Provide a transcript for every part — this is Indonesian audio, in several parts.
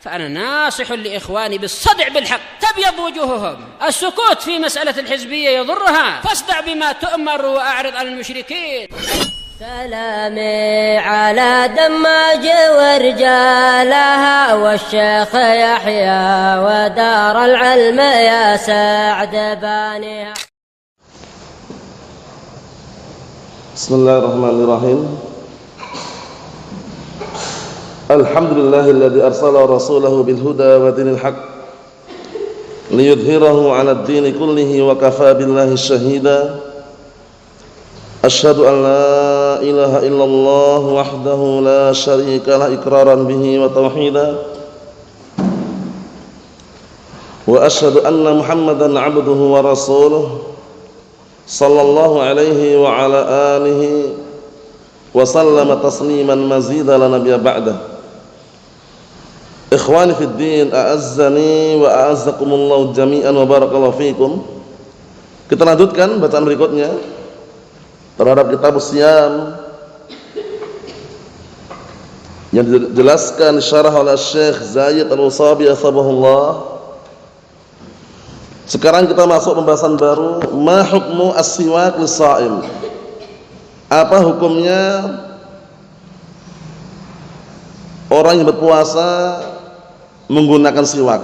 فأنا ناصح لإخواني بالصدع بالحق تبيض وجوههم. السكوت في مسألة الحزبية يضرها، فاصدع بما تؤمر وأعرض عن المشركين. سلامي على دماج ورجالها والشيخ يحيى ودار العلم يا سعد بانيها. بسم الله الرحمن الرحيم. الحمد لله الذي أرسل رسوله بالهدى ودين الحق ليظهره على الدين كله وكفى بالله شهيدا. أشهد أن لا إله إلا الله وحده لا شريك له إقرارا به وتوحيدا، وأشهد أن محمدا عبده ورسوله صلى الله عليه وعلى آله وسلم تسليما مزيدا لا نبي بعده. Ikhwani fid din, a'azzani wa a'azzakumullahu jami'an wa barakallahu fikum. Kita lanjutkan bacaan berikutnya terhadap kitab Siyam yang dijelaskan syarah oleh Syekh Zaid Al-Usabi asbahullah. Sekarang kita masuk pembahasan baru, ma hukmu as-siwak lis-shaim. Apa hukumnya orang yang berpuasa menggunakan siwak?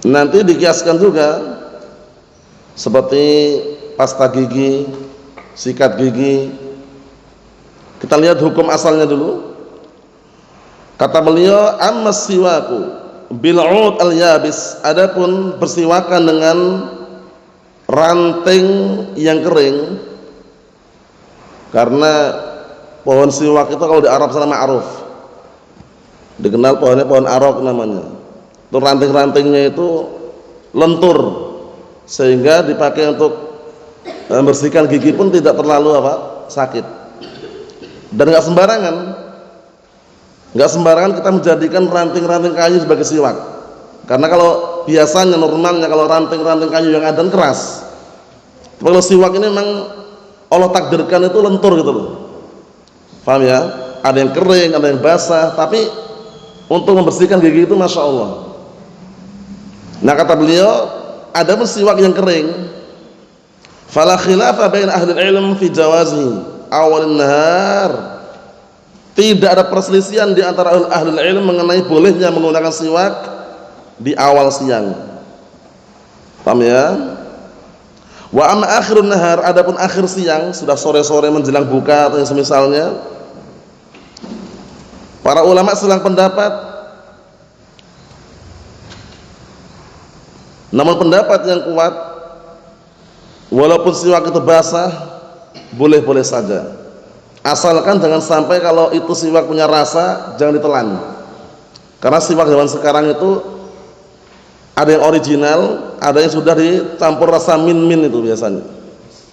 Nanti dikiaskan juga seperti pasta gigi, sikat gigi. Kita lihat hukum asalnya dulu. Kata beliau, amma siwaku bil 'ud al yabis, adapun bersiwakan dengan ranting yang kering, karena pohon siwak itu kalau di Arab sana ma'ruf, dikenal pohonnya pohon arok namanya. Itu ranting-rantingnya itu lentur sehingga dipakai untuk membersihkan gigi pun tidak terlalu sakit. Dan nggak sembarangan kita menjadikan ranting-ranting kayu sebagai siwak. Karena kalau biasanya normalnya kalau ranting-ranting kayu yang ada keras, kalau siwak ini memang Allah takdirkan itu lentur gitu loh. Paham ya? Ada yang kering, ada yang basah, tapi untuk membersihkan gigi itu masya Allah. Nah kata beliau, ada pun siwak yang kering, fala khilafa bain ahli ilm fi jawazi awal nahar. Tidak ada perselisihan di antara ahli ilm mengenai bolehnya menggunakan siwak di awal siang. Paham ya? Wa amma akhirun nahar, adapun akhir siang, sudah sore-sore menjelang buka atau yang semisalnya, para ulama selang pendapat, namun pendapat yang kuat, walaupun siwak itu basah, boleh-boleh saja, asalkan jangan sampai kalau itu siwak punya rasa, jangan ditelan. Karena siwak zaman sekarang itu ada yang original, ada yang sudah dicampur rasa min-min itu biasanya.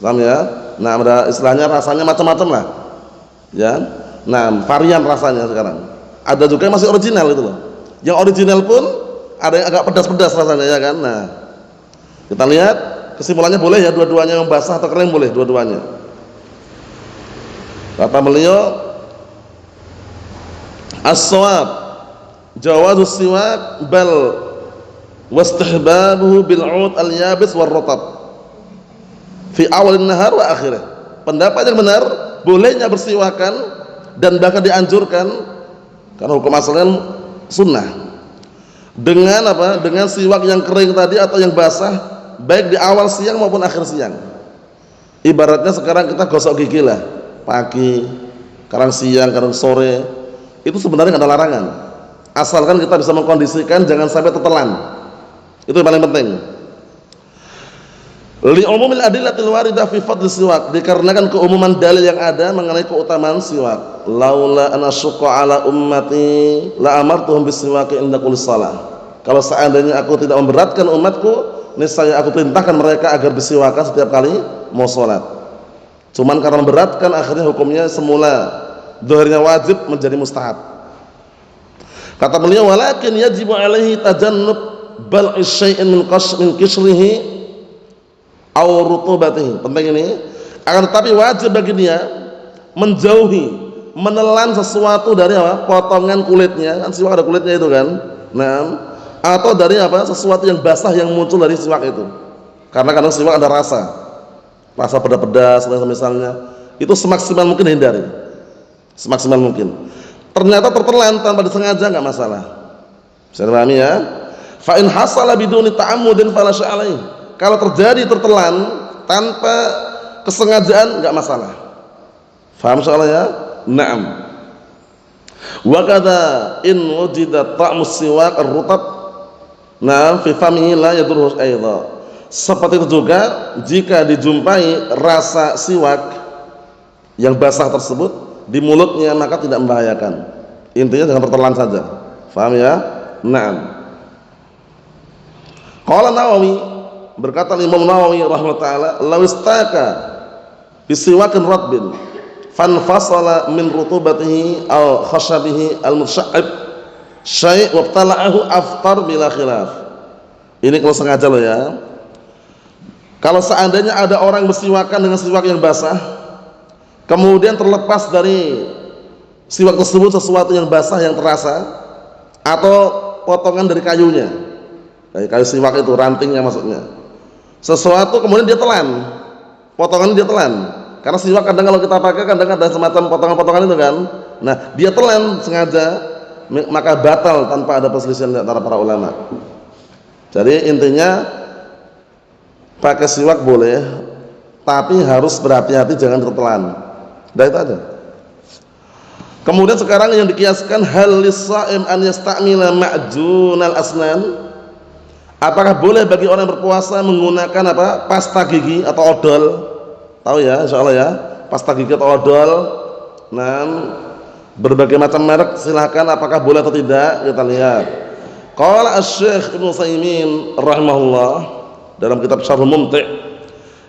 Paham ya? Nah, ada istilahnya rasanya macam-macam lah. Ya. Nah, varian rasanya sekarang. Ada juga yang masih original itu loh. Yang original pun ada yang agak pedas-pedas rasanya ya kan. Nah, kita lihat kesimpulannya boleh ya dua-duanya, yang basah atau kering boleh dua-duanya. Kata beliau, as-shawab jawazus siwak bal wastihbabuhu bil 'ud al yabis war ratab fi awal nahar wa akhirih. Pendapat yang benar bolehnya bersiwakan dan bahkan dianjurkan, karena hukum asalnya sunnah, dengan apa? Dengan siwak yang kering tadi atau yang basah, baik di awal siang maupun akhir siang. Ibaratnya sekarang kita gosok gigi lah, pagi, kadang siang, kadang sore, itu sebenarnya nggak ada larangan, asalkan kita bisa mengkondisikan jangan sampai tertelan. Itu yang paling penting. Li umumil adillatil waridah fi fadli siwak, dikarenakan keumuman dalil yang ada mengenai keutamaan siwak. Laula an asyqa ala ummati la amartuhum bisiwaki inda kulli shalah. Kalau seandainya aku tidak memberatkan umatku, niscaya aku perintahkan mereka agar bersiwakan setiap kali mau salat. Cuman karena memberatkan, akhirnya hukumnya semula zahirnya wajib menjadi mustahab. Kata beliau, walakin yajibu alaihi tajannub bal'i syai'in min qishrihi aw rutubatihi. Penting ini. Akan tetapi wajib bagi dia menjauhi, menelan sesuatu dari apa? Potongan kulitnya, kan siwak ada kulitnya itu kan. Nah, atau dari apa? Sesuatu yang basah yang muncul dari siwak itu. Karena kadang siwak ada rasa pedas-pedas misalnya. Itu semaksimal mungkin hindari. Semaksimal mungkin. Ternyata tertelan tanpa disengaja enggak masalah. Bisa dipahami ya? Fa in hasala biduni ta'ammudin fala sya'alai. Kalau terjadi tertelan tanpa kesengajaan enggak masalah. Faham soalnya ya? Naam. Wa kadza in wujida ta'mus siwak ar-rutab na'am fi famihi la yadurru aidha. Seperti itu juga jika dijumpai rasa siwak yang basah tersebut di mulutnya maka tidak membahayakan. Intinya jangan tertelan saja. Faham ya? Naam. Qala Nawawi, berkata Imam Nawawi rahimahullah taala, law istaka bisiwakin ratbin fanfasala min rutubatihi aw khashabihi al-musha'ib syai' wabtala'ahu aftar bila khilaf. Ini kalau sengaja loh ya. Kalau seandainya ada orang bersiwakan dengan siwak yang basah, kemudian terlepas dari siwak tersebut sesuatu yang basah yang terasa, atau potongan dari kayunya, dari kayu siwak itu, rantingnya maksudnya, sesuatu kemudian dia telan, potongan dia telan, karena siwak kadang kalau kita pakai kadang ada semacam potongan-potongan itu kan, nah dia telan sengaja, maka batal tanpa ada perselisihan di antara para ulama. Jadi intinya pakai siwak boleh, tapi harus berhati-hati jangan tertelan. Dah itu aja. Kemudian sekarang yang dikiaskan hal lis-sha'im an yasta'mila ma'junal asnan. Apakah boleh bagi orang yang berpuasa menggunakan apa? Pasta gigi atau odol? Tahu ya, insyaallah ya. Pasta gigi atau odol. Nah, berbagai macam merek silahkan, apakah boleh atau tidak? Kita lihat. Qala Asy-Syaikh Ibnu Utsaimin rahimahullah dalam kitab Syarhul Mumti',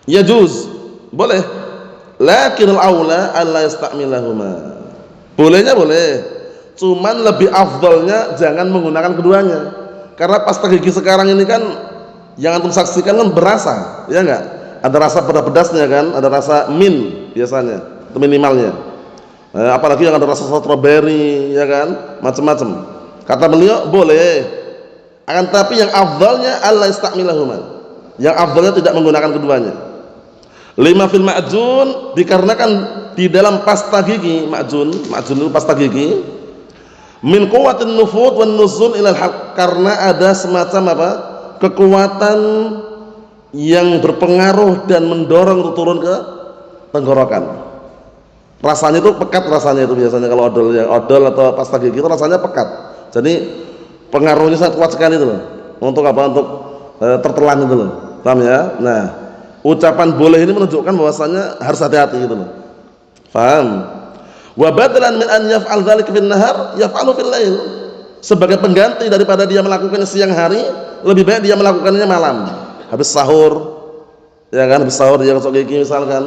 yajuz, boleh. Lakin al-aula alla yasta'milahuma. Bolehnya boleh, cuman lebih afdalnya jangan menggunakan keduanya. Karena pasta gigi sekarang ini kan yang antum saksikan kan berasa, ya enggak? Ada rasa pedas-pedasnya kan, ada rasa mint biasanya, itu minimalnya. Apalagi yang ada rasa strawberry, ya kan, macam-macam. Kata beliau boleh, akan tapi yang afdalnya alla yasta'milahuma. Yang afdalnya tidak menggunakan keduanya. Lima fil ma'jun, dikarenakan di dalam pasta gigi, ma'jun itu pasta gigi, min quwwatin nufud wan nuzul ilal haq, karena ada semacam apa? Kekuatan yang berpengaruh dan mendorong turun ke tenggorokan. Rasanya itu pekat, rasanya itu biasanya kalau odol atau pasta gigi itu rasanya pekat. Jadi pengaruhnya sangat kuat sekali itu loh. Untuk apa? Untuk tertelan itu loh. Paham ya? Nah, ucapan boleh ini menunjukkan bahwasanya harus hati-hati gitu loh. Paham? Wa badalan min an yaf'al dzalika fil nahar yaf'alu fil lail. Sebagai pengganti daripada dia melakukannya siang hari, lebih baik dia melakukannya malam. Habis sahur, ya kan, habis sahur dia gosok gigi misalkan.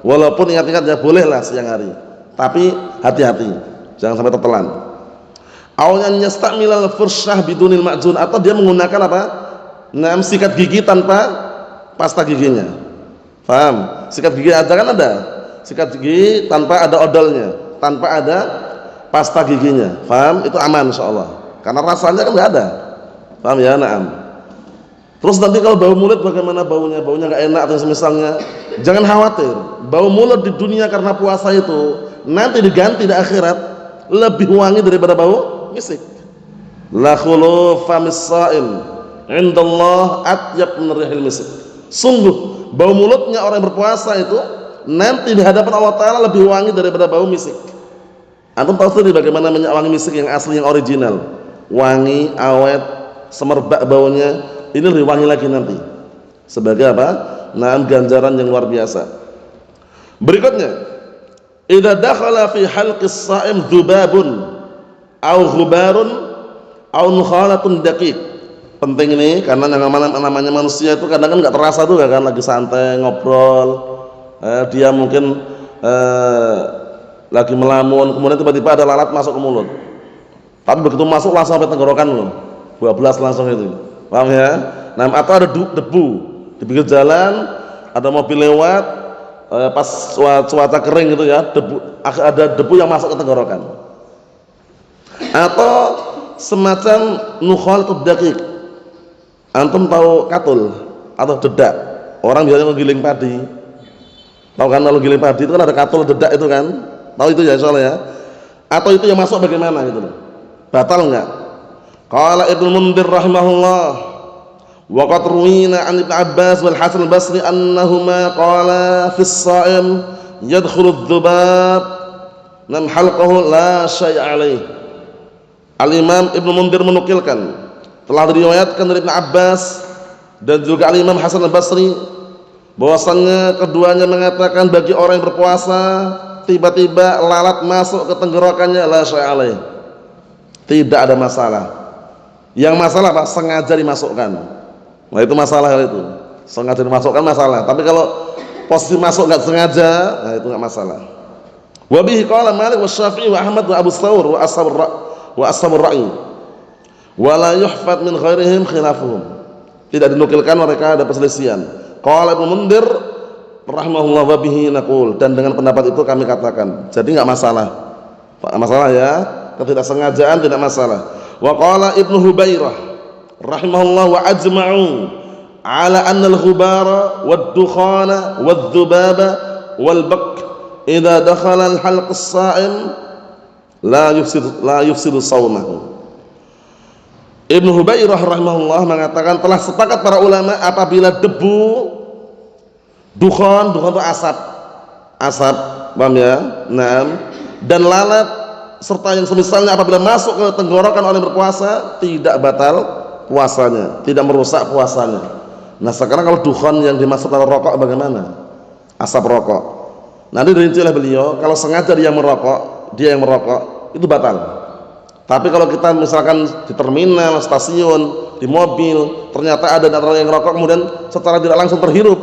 Walaupun ingat-ingat ya bolehlah siang hari, tapi hati-hati, jangan sampai tertelan. Awan yastamilal fursyah bidunil ma'jun, atau dia menggunakan apa? Sikat gigi tanpa pasta giginya. Paham? Sikat gigi aja kan ada. Sikat gigi tanpa ada odolnya, tanpa ada pasta giginya. Paham? Itu aman insyaallah. Karena rasanya kan enggak ada. Paham ya? Naam. Terus nanti kalau bau mulut bagaimana baunya? Baunya enggak enak atau misalnya, jangan khawatir. Bau mulut di dunia karena puasa itu nanti diganti di akhirat lebih wangi daripada bau misik. La khulu famis sha'im indallah atyab min rihil misik. Sungguh bau mulutnya orang yang berpuasa itu nanti di hadapan Allah Ta'ala lebih wangi daripada bau misik. Antum tahu sendiri bagaimana minyak wangi misik yang asli, yang original, wangi, awet, semerbak baunya. Ini lebih wangi lagi nanti. Sebagai apa? Ganjaran yang luar biasa. Berikutnya, idza dakhala fi halqis sha'im dzubabun aw ghubarun aw nukhalatun daqiq. Penting ini karena yang namanya manusia itu kadang kan enggak terasa tuh kan, lagi santai ngobrol, dia mungkin lagi melamun, kemudian tiba-tiba ada lalat masuk ke mulut. Tapi begitu masuk langsung sampai tenggorokan loh, 12 langsung itu. Paham ya? Nah, atau ada debu di pinggir jalan, ada mobil lewat, pas cuaca kering gitu ya, debu ada debu yang masuk ke tenggorokan. Atau semacam nukhalatud daqiq. Antum tahu katul atau dedak? Orang biasanya menggiling padi. Tahu kan kalau giling padi itu kan ada katul dedak itu kan? Tahu itu ya insyaallah ya. Atau itu yang masuk bagaimana gitu loh. Batal enggak? Qala Ibnu Mundhir rahimahullah wa qad ruwina an Ibnu Abbas wal Hasan al-Basri annahuma qala fi as-sha'im yadkhulu adh-dhubab nam halqahu la syai'a alaih. Al-Imam Ibnu Mundhir menukilkan telah diriwayatkan dari Ibnu Abbas dan juga Al-Imam Hasan al-Basri bahwasannya keduanya mengatakan bagi orang yang berpuasa tiba-tiba lalat masuk ke tenggorokannya la syai'a alaih. Tidak ada masalah. Yang masalah apa? Sengaja dimasukkan. Nah itu masalah hal itu. Sengaja dimasukkan masalah. Tapi kalau posisi masuk enggak sengaja, nah itu enggak masalah. Wa bihi qala Malik wa Syafi'i wa Ahmad wa Abu Thawr wa ashabur ra'i. Wa la yuhfad min ghairihim khilafuhum. Tidak dinukilkan mereka ada perselisihan. Qala Ibnu Mundhir rahimahullah wa bihi naqul, dan dengan pendapat itu kami katakan. Jadi enggak masalah. Enggak masalah ya. Ketidaksengajaan tidak masalah. Wa qala Ibnu Hubairah rahimahullah wa ajma'u ala anna al-ghubara wad-dukhana wadh-dhubaba wal-bak idza dakhala al-halq as-sa'im la yufsidu shaumahu. Ibnu Hubairah rahimahullah mengatakan telah sepakat para ulama apabila debu dukhan itu asap, paham ya? Naam. Dan lalat serta yang semisalnya apabila masuk ke tenggorokan orang berpuasa tidak batal puasanya, tidak merusak puasanya. Nah sekarang kalau dukhan yang dimaksud oleh rokok bagaimana? Asap rokok. Nanti dirinci oleh beliau, kalau sengaja dia yang merokok itu batal. Tapi kalau kita misalkan di terminal, stasiun, di mobil, ternyata ada orang yang merokok kemudian secara tidak langsung terhirup,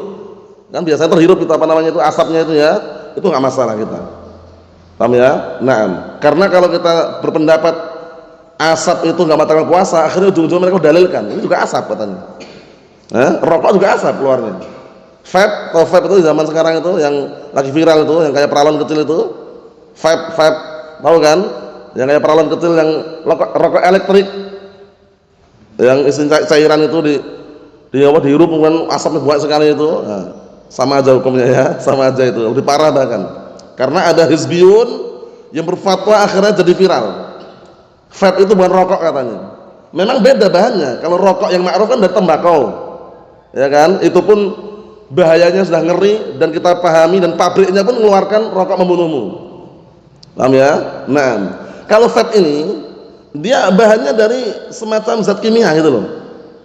kan biasanya terhirup itu apa namanya itu asapnya itu ya, itu nggak masalah kita. Paham ya? Nah, karena kalau kita berpendapat asap itu nggak batalkan puasa, akhirnya ujung-ujungnya mereka dalilkan ini juga asap katanya. Rokok juga asap keluarnya. Vape itu zaman sekarang itu yang lagi viral itu, yang kayak peralon kecil itu, vape, tahu kan? Yang kayak peralon kecil yang rokok elektrik, yang isi cairan itu dihirup kemudian asapnya banyak sekali itu. Nah, sama aja hukumnya ya, sama aja itu, lebih parah bahkan. Karena ada hizbiyun yang berfatwa akhirnya jadi viral. Vape itu bukan rokok katanya. Memang beda bahannya. Kalau rokok yang ma'ruf kan dari tembakau, ya kan? Itu pun bahayanya sudah ngeri dan kita pahami, dan pabriknya pun mengeluarkan rokok membunuhmu. Paham ya? Nah, kalau vape ini dia bahannya dari semacam zat kimia gitu loh.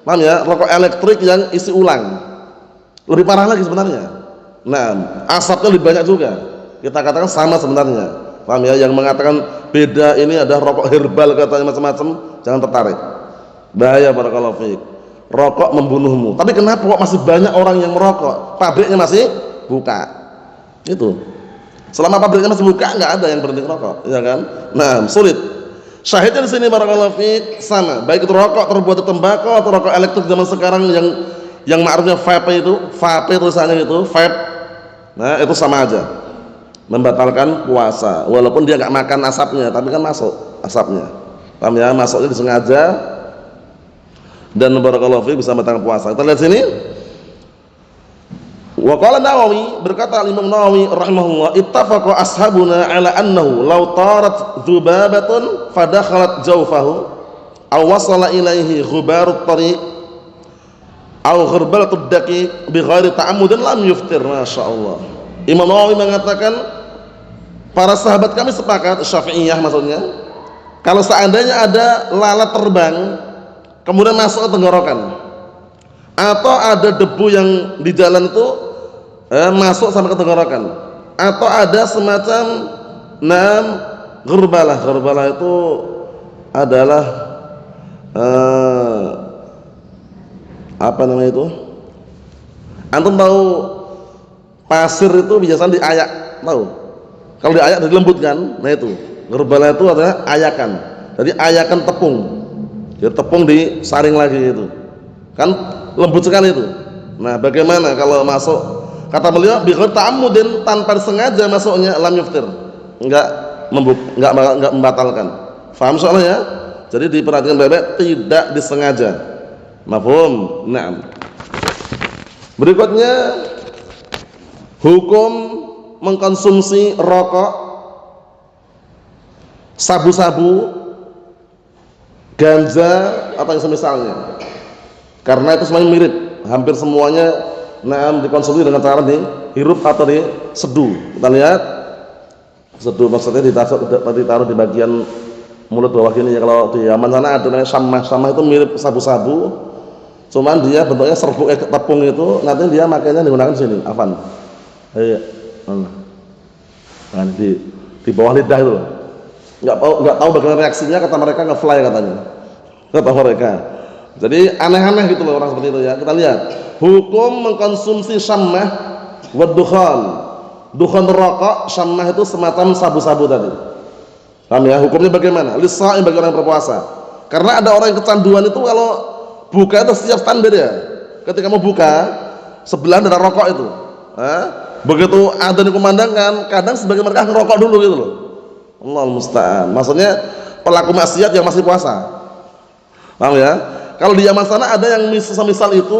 Paham ya? Rokok elektrik yang isi ulang. Lebih parah lagi sebenarnya. Nah, asapnya lebih banyak juga. Kita katakan sama sebenarnya. Paham ya? Yang mengatakan beda ini ada rokok herbal katanya macam-macam, jangan tertarik. Bahaya barakallahu fiik. Rokok membunuhmu. Tapi kenapa kok masih banyak orang yang merokok? Pabriknya masih buka. Itu. Selama pabriknya masih buka enggak ada yang berhenti merokok, ya kan? Nah, sulit. Syahidnya di sini barakallahu fiik sama. Baik itu rokok terbuat dari tembakau atau rokok elektrik zaman sekarang yang ma'rufnya vape tulisannya itu, vape. Nah, itu sama aja. Membatalkan puasa walaupun dia nggak makan asapnya, tapi kan masuk asapnya. Paham ya? Masuknya disengaja dan barakallahu fi bisa membatalkan puasa. Kita lihat sini. Wa qala Nawawi, berkata Imam Nawawi rahimahullah, ittafaqa ashabuna ala annahu law tarat dzubabatun fadakhalat jawfahu aw wasala ilaihi ghubarut tariq aw gharbalatud daqiq bi ghairi ta'ammudin lam yuftir. Masyaallah. Imam Nawawi mengatakan para sahabat kami sepakat, Syafi'iyah maksudnya, kalau seandainya ada lalat terbang kemudian masuk ke tenggorokan, atau ada debu yang di jalan itu masuk sampai ke tenggorokan, atau ada semacam gharbalah itu adalah apa namanya itu? Antum tahu pasir itu biasanya diayak, tahu? Kalau diayak dilembutkan, nah itu gharbalah itu adalah ayakan. Jadi ayakan tepung. Jadi tepung disaring lagi itu. Kan lembut sekali itu. Nah, bagaimana kalau masuk? Kata beliau bi ghairi ta'ammudin, tanpa sengaja masuknya lam yuftir. enggak membatalkan. Faham soalnya ya? Jadi diperhatikan baik-baik, tidak disengaja. Mafhum? Naam. Berikutnya hukum mengkonsumsi rokok, sabu-sabu, ganja atau yang semisalnya. Karena itu semuanya mirip, hampir semuanya dikonsumsi dengan cara dihirup atau diseduh. Kita lihat seduh maksudnya ditaruh di bagian mulut bawah gini ya. Kalau di Yaman sana ada namanya syamah itu mirip sabu-sabu, cuman dia bentuknya serbuk tepung itu, nanti dia makanya digunakan di sini. Afan, di bawah lidah itu. Nggak tahu bagaimana reaksinya, kata mereka nge-fly katanya. Kata mereka. Jadi aneh-aneh gitu loh orang seperti itu ya. Kita lihat hukum mengkonsumsi syamah wa dukhan. Dukhan rokok, syamah itu semacam sabu-sabu tadi. Paham ya? Hukumnya bagaimana? Lisa'im bagi orang yang berpuasa. Karena ada orang yang kecanduan itu kalau buka itu setiap standar ya. Ketika mau buka, sebelah ada rokok itu. Begitu adzan dikumandangkan, kadang sebagian mereka ngerokok dulu gitu loh. Allahul musta'an. Maksudnya pelaku maksiat yang masih puasa. Paham ya? Kalau di Yaman sana ada yang misal itu,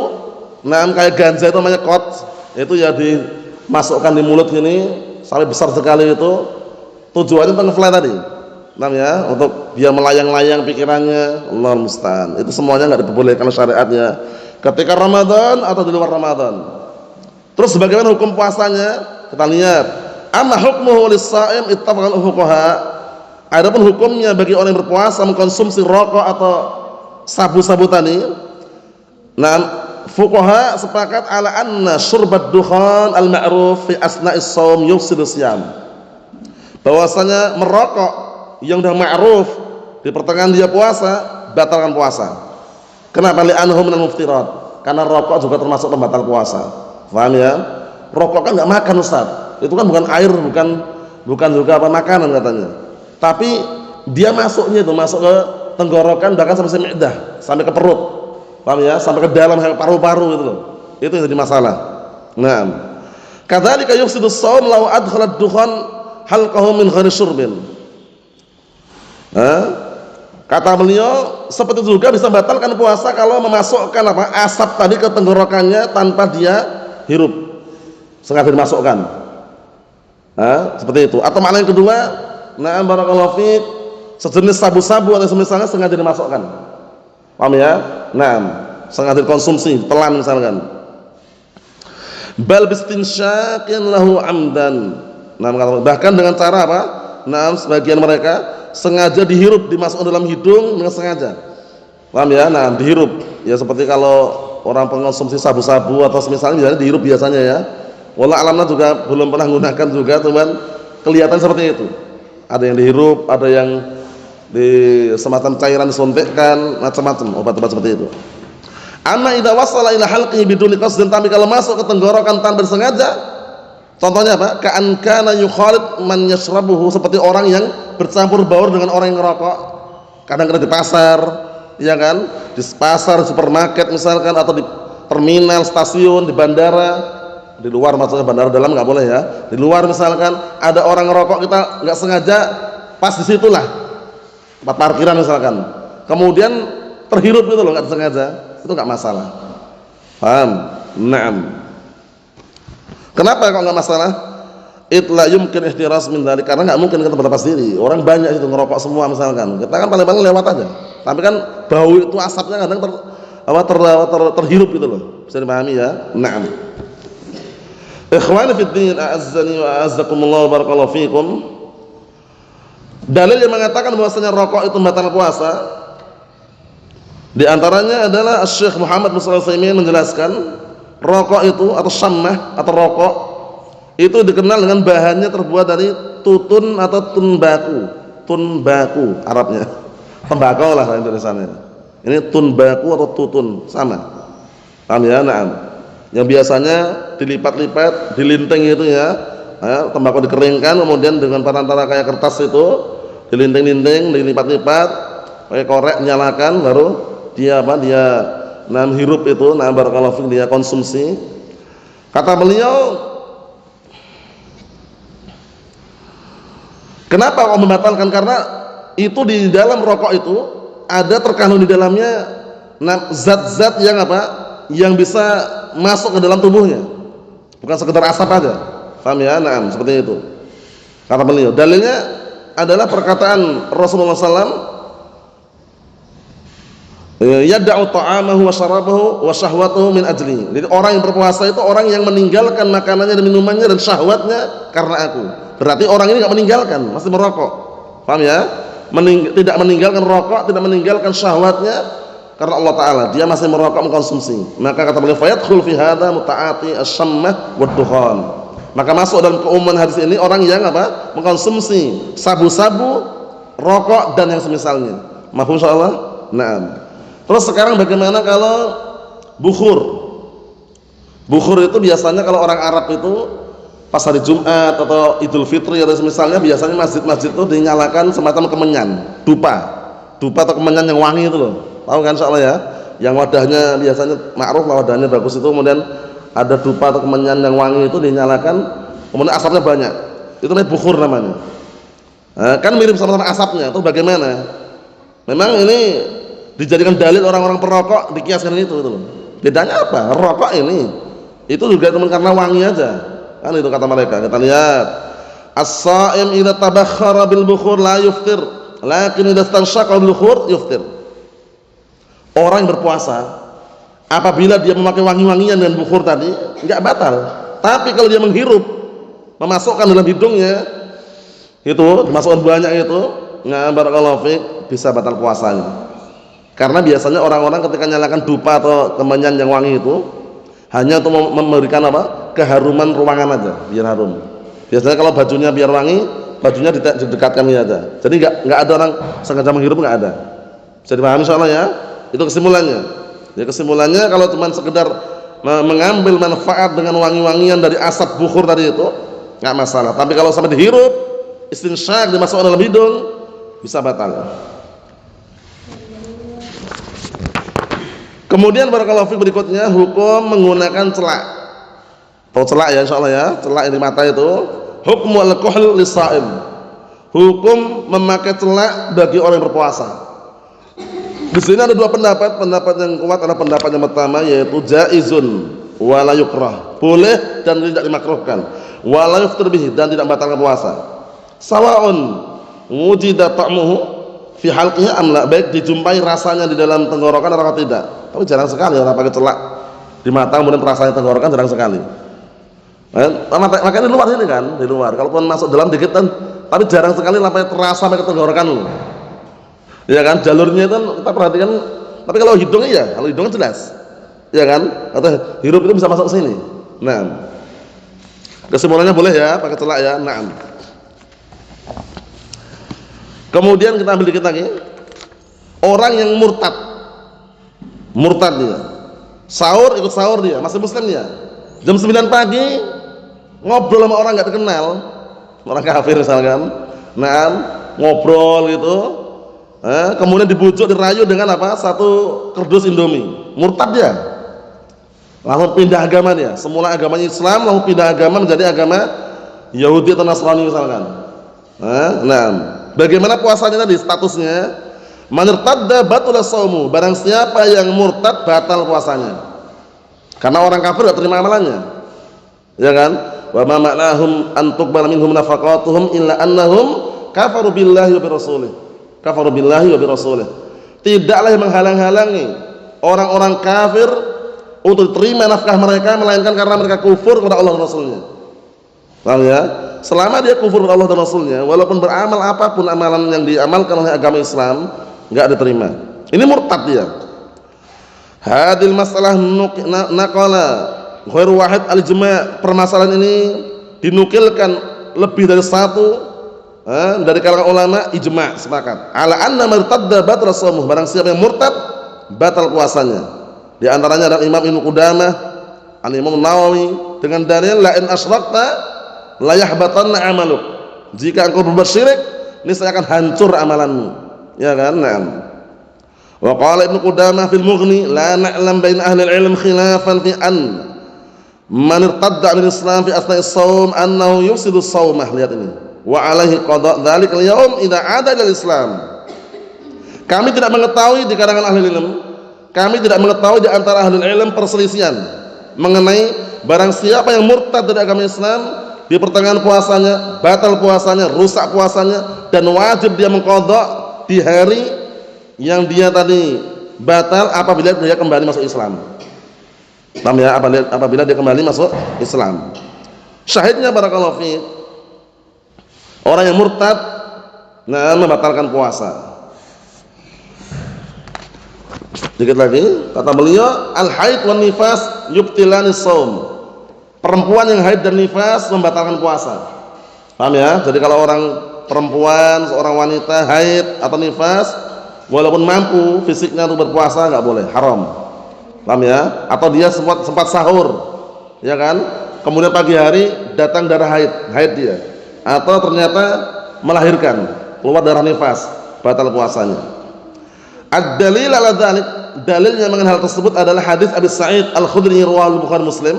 kayak ganja itu namanya kot, itu ya dimasukkan di mulut gini sampai besar sekali itu. Tujuannya untuk nge-fly tadi. Ya, untuk dia melayang-layang pikirannya. Allahul musta'an. Itu semuanya enggak diperbolehkan syariatnya ketika Ramadan atau di luar Ramadan. Terus bagaimana hukum puasanya? Kita lihat. Amma hukmuhu lis-sha'im ittafaqal fuqaha. Adapun hukumnya bagi orang yang berpuasa mengkonsumsi rokok atau sabu-sabu tadi. Fuqaha sepakat ala anna syurbat dukhan al-ma'ruf fi asna'is shaum yufsidu shiyam. Bahwasanya merokok yang sudah ma'ruf di pertengahan dia puasa batalkan puasa. Kenapa? Li'annahu minal muftirat. Karena rokok juga termasuk pembatal puasa. Paham ya? Rokok kan enggak makan Ustaz. Itu kan bukan air, bukan juga makanan katanya. Tapi dia masuknya itu masuk ke tenggorokan bahkan sampai mi'dah, sampai ke perut. Paham ya? Sampai ke dalam paru-paru gitu loh. Itu yang jadi masalah. Kadzalika yufsidu shaum law adkhala ad-dukhan halqahu min ghairi syurbin. Kata beliau seperti itu juga bisa membatalkan puasa kalau memasukkan asap tadi ke tenggorokannya tanpa dia hirup, sengaja dimasukkan. Seperti itu. Atau makna yang kedua, barakallahu fiik, sejenis sabu-sabu atau semisalnya sengaja dimasukkan. Paham ya? Sengaja dikonsumsi, telan misalkan. Bal bistinsyakin lahu amdan. Bahkan dengan cara apa? Sebagian mereka sengaja dihirup, dimasukkan dalam hidung dengan sengaja. Paham ya? Dihirup. Ya seperti kalau orang pengonsumsi sabu-sabu atau misalnya dihirup biasanya ya. Wallah alamnya juga belum pernah menggunakan juga, cuman kelihatan seperti itu. Ada yang dihirup, ada yang di semacam cairan disuntikkan, macam-macam obat-obat seperti itu. Amma idza wasala ila halqihi biduni qasdin, tapi kalau masuk ke tenggorokan tanpa disengaja, contohnya apa? Ka'an kana yukhalid man yashrabuhu, seperti orang yang bercampur baur dengan orang yang ngerokok. Kadang-kadang di pasar, ya kan? Di pasar, supermarket misalkan, atau di terminal, stasiun, di bandara. Di luar maksudnya bandara, dalam nggak boleh ya. Di luar misalkan ada orang ngerokok, kita nggak sengaja pas disitulah tempat parkiran misalkan, kemudian terhirup gitu loh, nggak sengaja, itu nggak masalah. Paham? Kenapa kok nggak masalah? Itla yumkin ihtiras min dzalik, karena nggak mungkin kita berlepas diri. Orang banyak itu ngerokok semua misalkan, kita kan paling-paling lewat aja. Tapi kan bau itu, asapnya kadang terhirup gitu loh. Bisa dipahami ya? Ikhwani fid din, a'azzani wa a'azzakumullah wa barakallahu fikum. Dalil yang mengatakan bahwasanya rokok itu membatalkan puasa, di antaranya adalah Syekh Muhammad bin Shalih Al-Utsaimin menjelaskan rokok itu atau syamah atau rokok itu dikenal dengan bahannya terbuat dari tutun atau tunbaku Arabnya, tembakau lah tulisannya. Ini tunbaku atau tutun sama. Paham ya? Yang biasanya dilipat-lipat, dilinting itu ya, tembakau dikeringkan, kemudian dengan perantara kayak kertas itu dilinting-linting, dilipat-lipat, pakai korek nyalakan, baru dia hirup itu, barakallahu fiik, dia konsumsi. Kata beliau, Kenapa kok membatalkan? Karena itu di dalam rokok itu ada terkandung di dalamnya zat-zat yang apa? Yang bisa masuk ke dalam tubuhnya. Bukan sekedar asap aja. Paham ya? Nah, seperti itu. Kata beliau. Dalilnya adalah perkataan Rasulullah SAW, yada'u ta'amahu wa syarabahu wa syahwatahu min ajli. Jadi orang yang berpuasa itu orang yang meninggalkan makanannya dan minumannya dan syahwatnya karena aku. Berarti orang ini enggak meninggalkan, masih merokok. Paham ya? Tidak meninggalkan rokok, tidak meninggalkan syahwatnya karena Allah Ta'ala, dia masih merokok, mengkonsumsi. Maka kata beliau, fayadkhul fi hadza muta'ati asy-syammah wad-dukhan. Maka masuk dalam keumuman hadis ini orang yang apa? Mengkonsumsi sabu-sabu, rokok dan yang semisalnya. Mafhum insyaallah? Naam. Terus sekarang bagaimana kalau bukhur? Bukhur itu biasanya kalau orang Arab itu pas hari Jumat atau Idul Fitri atau semisalnya, biasanya masjid-masjid itu dinyalakan semacam kemenyan, dupa atau kemenyan yang wangi itu loh. Tahu kan insyaallah ya? Yang wadahnya biasanya ma'ruf lah, wadahnya bagus itu, kemudian ada dupa atau kemenyan yang wangi itu dinyalakan, kemudian asapnya banyak. Itu namanya bukhur namanya. Nah, kan mirip sama-sama asapnya. Itu bagaimana? Memang ini dijadikan dalil orang-orang perokok, dikiaskan itu loh. Bedanya apa? Rokok ini itu juga cuma karena wangi aja. Kan itu kata mereka. Kita lihat, as-sha'im idza tabakhkhara bil bukhur la yuftir, lakin idza istanshaqa bil bukhur yuftir. Orang yang berpuasa apabila dia memakai wangi-wangian dan bukhur tadi enggak batal. Tapi kalau dia menghirup, memasukkan dalam hidungnya itu, dimasukkan banyak itu, nah barakallahu fiik, bisa batal puasanya. Karena biasanya orang-orang ketika nyalakan dupa atau kemenyan yang wangi itu hanya untuk memberikan apa? Keharuman ruangan aja, biar harum. Biasanya kalau bajunya biar wangi, bajunya didekatkan ini aja. Jadi enggak ada orang sengaja menghirup, enggak ada. Bisa dipahami insyaallah ya? Itu kesimpulannya. Ya kesimpulannya kalau cuma sekedar mengambil manfaat dengan wangi-wangian dari asap bukhur tadi itu enggak masalah. Tapi kalau sampai dihirup, istinsyak, dimasukkan dalam hidung, bisa batal. Kemudian barakallahu fiik, berikutnya hukum menggunakan celak. Tahu celak ya insyaallah ya? Celak yang di mata itu, hukmul kuhl lis-shaim. Hukum memakai celak bagi orang yang berpuasa. Di sini ada dua pendapat. Pendapat yang kuat adalah pendapat yang pertama, yaitu jaizun wa la yukrah. Boleh dan tidak dimakruhkan. Wa la yuftir bihi, dan tidak membatalkan puasa. Sawa'un wujida ta'muhu fi halqihi am la, baik dijumpai rasanya di dalam tenggorokan atau tidak. Tapi jarang sekali orang pakai celak di mata kemudian rasanya tenggorokan, jarang sekali. Makanya di luar ini kan, di luar. Kalaupun masuk dalam dikit kan, tapi jarang sekali sampai terasa sampai ke tenggorokan loh. Ya kan, jalurnya itu kita perhatikan. Tapi kalau hidungnya ya, kalau hidungnya jelas. Ya kan? Atau hirup itu bisa masuk ke sini. Nah, kesimpulannya boleh ya pakai celak ya. Naam. Kemudian kita ambil dikit lagi, orang yang murtad dia, sahur ikut sahur dia, masih muslim dia, jam 9 pagi ngobrol sama orang nggak dikenal, orang kafir misalkan, nah ngobrol gitu, kemudian dibujuk, dirayu dengan apa? Satu kerdus Indomie, murtad dia, langsung pindah agama dia, semula agamanya Islam lalu pindah agama menjadi agama Yahudi atau Nasrani misalkan. Nah, bagaimana puasanya tadi statusnya? Man irtadda batala shaumu, barang siapa yang murtad batal puasanya. Karena orang kafir enggak terima amalannya. Ya kan? Wa ma ma'nahum an tuqbala minhum nafaqatuhum illa annahum kafaru billahi wa birasulih. Kafaru billahi wa birasulih. Tidaklah yang menghalang-halangi orang-orang kafir untuk terima nafkah mereka melainkan karena mereka kufur kepada Allah dan Rasulnya. Paham ya? Selama dia kufur kepada Allah dan Rasulnya, walaupun beramal apapun amalan yang diamalkan oleh agama Islam, enggak diterima. Ini murtad dia. Hadil masalah naqala ghairu wahid al-ijma'. Permasalahan ini dinukilkan lebih dari satu dari kalangan ulama, ijma', sepakat. Ala anna martadda batal shaumuh, barang siapa yang murtad batal puasanya. Di antaranya adalah Imam Ibnu Qudamah, Al-Imam Nawawi dengan dalil la in asyrakta la yahbatanna amaluk. Jika engkau berbuat syirik, niscaya akan hancur amalanmu. Ya kan? Naam. Wa qala Ibnu Qudamah fil Mughni la na'lam bain ahli al-ilm khilafan fi an man irtadda min Islam fi asna'i shaum annahu yufsidu shaumah. Lihat ini. wa alaihi qada' dzalikal yaum idza 'ada ilal Islam. Kami tidak mengetahui di kalangan ahli ilmu, kami tidak mengetahui di antara ahli ilmu perselisihan mengenai barang siapa yang murtad dari agama Islam di pertengahan puasanya, batal puasanya, rusak puasanya, dan wajib dia mengqadha di hari yang dia tadi batal apabila dia kembali masuk Islam. Paham ya? Apabila dia kembali masuk Islam. Syahidnya barakallahu fiik, orang yang murtad membatalkan puasa. Dikit lagi kata beliau, al-haid wan nifas yubtilani shaum. Perempuan yang haid dan nifas membatalkan puasa. Paham ya? Jadi kalau orang perempuan, seorang wanita haid atau nifas, walaupun mampu fisiknya untuk berpuasa nggak boleh, haram. Paham ya? Atau dia sempat sahur, ya kan? Kemudian pagi hari datang darah haid dia, atau ternyata melahirkan, keluar darah nifas, batal puasanya. Ad-dalil ala dzalik, dalilnya mengenai hal tersebut adalah hadis Abi Sa'id Al-Khudri riwayat Bukhari Muslim.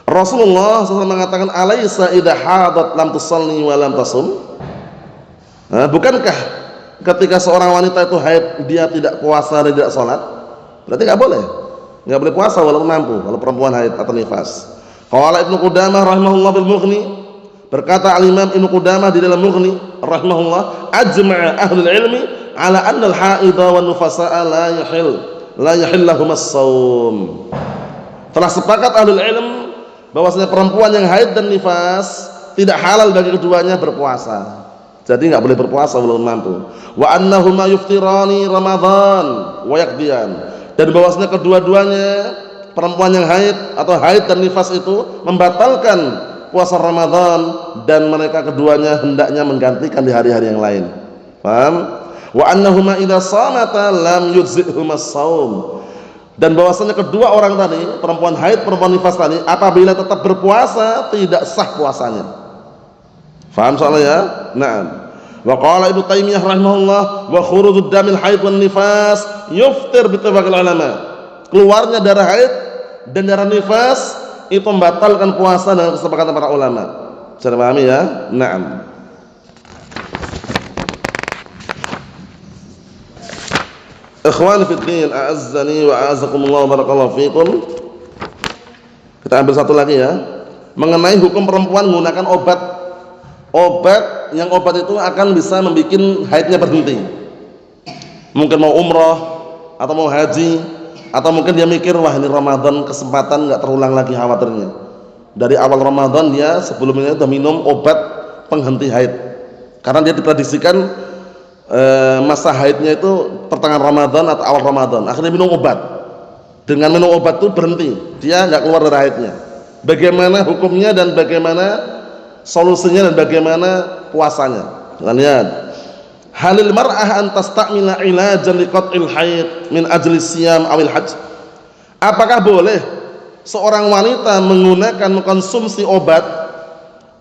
Rasulullah SAW mengatakan, alaysa idha hadat lam tusalli wa lam tasum. Bukankah ketika seorang wanita itu haid dia tidak puasa dan tidak sholat? Berarti nggak boleh puasa walaupun mampu, kalau perempuan haid atau nifas. Qala Ibnu Qudamah rahimahullah bil Mughni, berkata al-Imam Ibnu Qudamah di dalam Mughni rahimahullah, ajma'a ahlul ilmi ala anna al-haidha wan nufasa'a la yahillahum as-shaum. Telah sepakat ahlul ilm bahwasanya perempuan yang haid dan nifas tidak halal bagi keduanya berpuasa. Jadi enggak boleh berpuasa walaupun mampu. Wa annahuma yuftirani Ramadan wa yaqdiyan. Dan bahwasanya kedua-duanya perempuan yang haid atau haid dan nifas itu membatalkan puasa Ramadan dan mereka keduanya hendaknya menggantikan di hari-hari yang lain. Paham? Wa annahuma idza shamata lam yujzihum as-shaum. Dan bahwasanya kedua orang tadi, perempuan haid, perempuan nifas tadi, apabila tetap berpuasa tidak sah puasanya. Faham soalnya ya? Naam. Wa qala Ibnu Taimiyah rahimahullah, wa khurujud damil haid wan nifas yuftir bi ittifaqil ulama. Keluarnya darah haid dan darah nifas itu membatalkan puasa dengan kesepakatan para ulama. Bisa dipahami ya? Naam. Ikhwan fi din, a'azzani wa a'azzakumullah, barakallahu fikum. Kita ambil satu lagi ya, mengenai hukum perempuan menggunakan obat yang obat itu akan bisa membuat haidnya berhenti. Mungkin mau umroh atau mau haji, atau mungkin dia mikir, wah ini Ramadan kesempatan nggak terulang lagi khawatirnya. Dari awal Ramadan dia sebelumnya sudah minum obat penghenti haid, karena dia diprediksikan masa haidnya itu pertengahan Ramadan atau awal Ramadan. Akhirnya minum obat. Dengan minum obat itu berhenti, dia nggak keluar dari haidnya. Bagaimana hukumnya dan bagaimana solusinya dan bagaimana puasanya? Lihat, halil mar'ah an tastamila ilajan liqat'il haid min ajli siyam awil hajj. Apakah boleh seorang wanita mengkonsumsi obat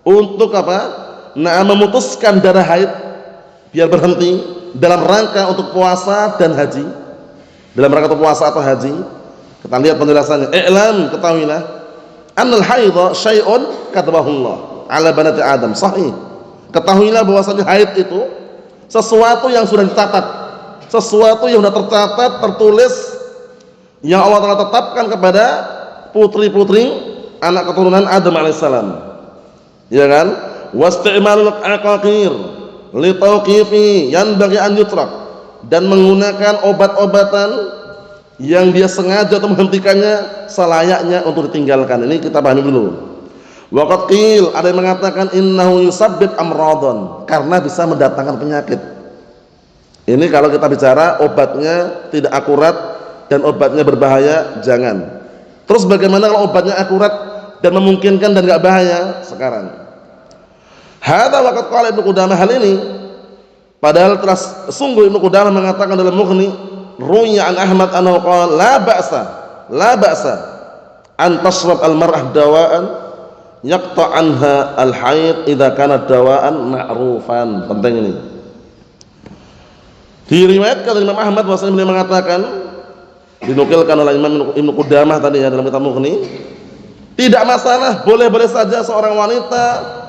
untuk memutuskan darah haid biar berhenti dalam rangka untuk puasa dan haji, dalam rangka untuk puasa atau haji? Kita lihat penjelasannya. I'lam, ketahuilah, annal haidha syai'un katabahullah ala banati Adam. Sahih. Ketahuilah bahwasanya haid itu sesuatu yang sudah dicatat, sesuatu yang sudah tercatat, tertulis, yang Allah telah tetapkan kepada putri-putri anak keturunan Adam alaihissalam. Ya kan? Wasti'malul aqaqir li tauqifi yanbaghi an yutrak, dan menggunakan obat-obatan yang dia sengaja untuk menghentikannya selayaknya untuk ditinggalkan. Ini kita pahami dulu. Waqad qil, ada yang mengatakan innahu yusabbib amradon, karena bisa mendatangkan penyakit. Ini kalau kita bicara obatnya tidak akurat dan obatnya berbahaya, jangan. Terus bagaimana kalau obatnya akurat dan memungkinkan dan enggak bahaya sekarang? Hadza waqad qala Ibnu Qudamah, hal ini padahal telah sungguh Ibnu Qudamah mengatakan dalam Mughni, ruya an Ahmad annahu qala la ba'sa an tashrab al-mar'ah dawa'an yaqta' anha al-haid idza kana dawa'an ma'rufan. Penting ini. Diriwayatkan dari Imam Ahmad bahwasanya beliau mengatakan, dinukilkan oleh Imam Ibnu Qudamah tadi ya dalam kitab Mughni, tidak masalah, boleh-boleh saja seorang wanita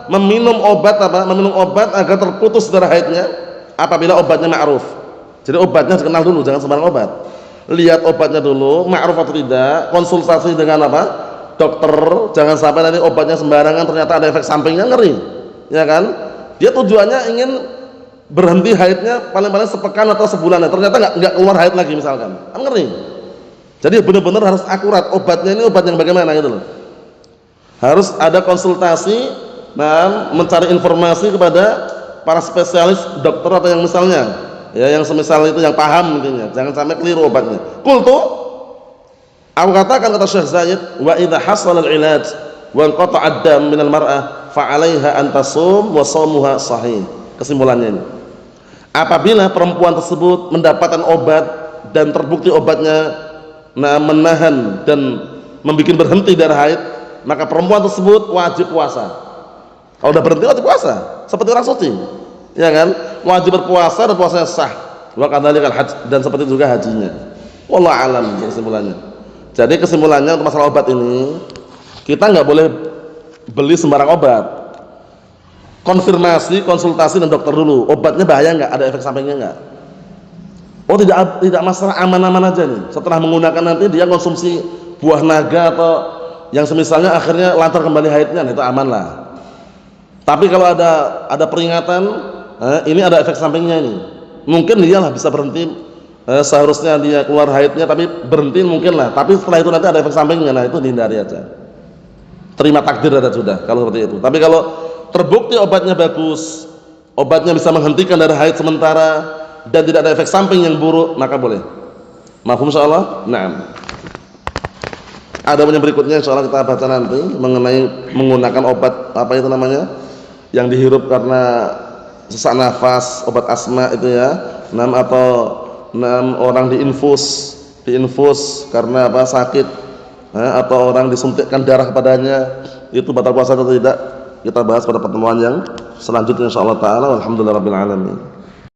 meminum obat meminum obat agar terputus darah haidnya apabila obatnya ma'ruf. Jadi obatnya dikenal dulu, jangan sembarang obat. Lihat obatnya dulu, ma'ruf atau tidak, konsultasi dengan dokter, jangan sampai nanti obatnya sembarangan ternyata ada efek sampingnya, ngeri. Ya kan? Dia tujuannya ingin berhenti haidnya paling-paling sepekan atau sebulan, ternyata nggak keluar haid lagi misalkan. Kan ngeri. Jadi benar-benar harus akurat obatnya ini obat yang bagaimana gitu loh. Harus ada konsultasi dan mencari informasi kepada para spesialis dokter atau yang misalnya ya yang semisal itu yang paham intinya, jangan sampai keliru obatnya. Qultu, aku katakan kata Syekh Zaid, wa idza hasala al-ilaj wa inqata'a ad-dam min al-mar'ah fa 'alaiha an tasum wa shaumuha sahih. Kesimpulannya ini, apabila perempuan tersebut mendapatkan obat dan terbukti obatnya menahan dan membuat berhenti darah haid, maka perempuan tersebut wajib puasa. Kalau udah berhenti wajib puasa, seperti orang suci, ya kan? Wajib berpuasa dan puasanya sah. Wa kadzalikal hajj, dan seperti itu juga hajinya. Wallahu alam kesimpulannya. Jadi kesimpulannya untuk masalah obat ini, kita nggak boleh beli sembarang obat. Konfirmasi, konsultasi dengan dokter dulu. Obatnya bahaya nggak? Ada efek sampingnya nggak? Oh tidak masalah, aman-aman aja nih. Setelah menggunakan nanti dia konsumsi buah naga atau yang semisalnya akhirnya lancar kembali haidnya, itu aman lah. Tapi kalau ada peringatan, ini ada efek sampingnya ini. Mungkin dia lah bisa berhenti, seharusnya dia keluar haidnya tapi berhenti mungkin lah. Tapi setelah itu nanti ada efek sampingnya, nah itu dihindari aja. Terima takdir aja sudah kalau seperti itu. Tapi kalau terbukti obatnya bagus, obatnya bisa menghentikan darah haid sementara dan tidak ada efek samping yang buruk, maka boleh. Mafhum insyaallah? Naam. Ada yang berikutnya insyaallah kita baca nanti mengenai menggunakan obat apa itu namanya yang dihirup karena sesak nafas, obat asma itu ya. Atau orang diinfus karena sakit, atau orang disuntikkan darah padanya, itu batal puasa atau tidak? Kita bahas pada pertemuan yang selanjutnya insyaallah taala. Alhamdulillahirabbil alamin.